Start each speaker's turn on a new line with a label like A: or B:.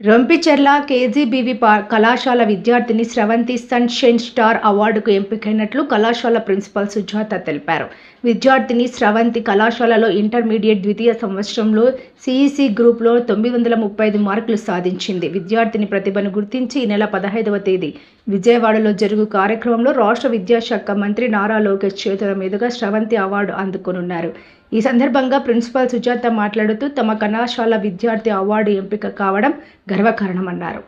A: Rompicherla KGBV కళాశాల విద్యార్థిని స్రవంతి sunshine star అవార్డుకు ఎంపికైనట్లు కళాశాల ప్రిన్సిపల్ సుజాత తెలిపారు. విద్యార్థిని స్రవంతి కళాశాలలో ఇంటర్మీడియట్ ద్వితీయ సంవత్సరంలో సిఈసి గ్రూప్లో 935 మార్కులు సాధించింది. విద్యార్థిని ప్రతిభను గుర్తించి ఈ నెల 15వ తేదీ విజయవాడలో జరుగు కార్యక్రమంలో రాష్ట్ర విద్యాశాఖ మంత్రి నారా లోకేష్ చేతుల మీదుగా స్రవంతి అవార్డు అందుకోనున్నారు. ఈ సందర్భంగా ప్రిన్సిపల్ సుజాత మాట్లాడుతూ తమ కళాశాల విద్యార్థి అవార్డు ఎంపిక కావడం గర్వకారణమన్నారు.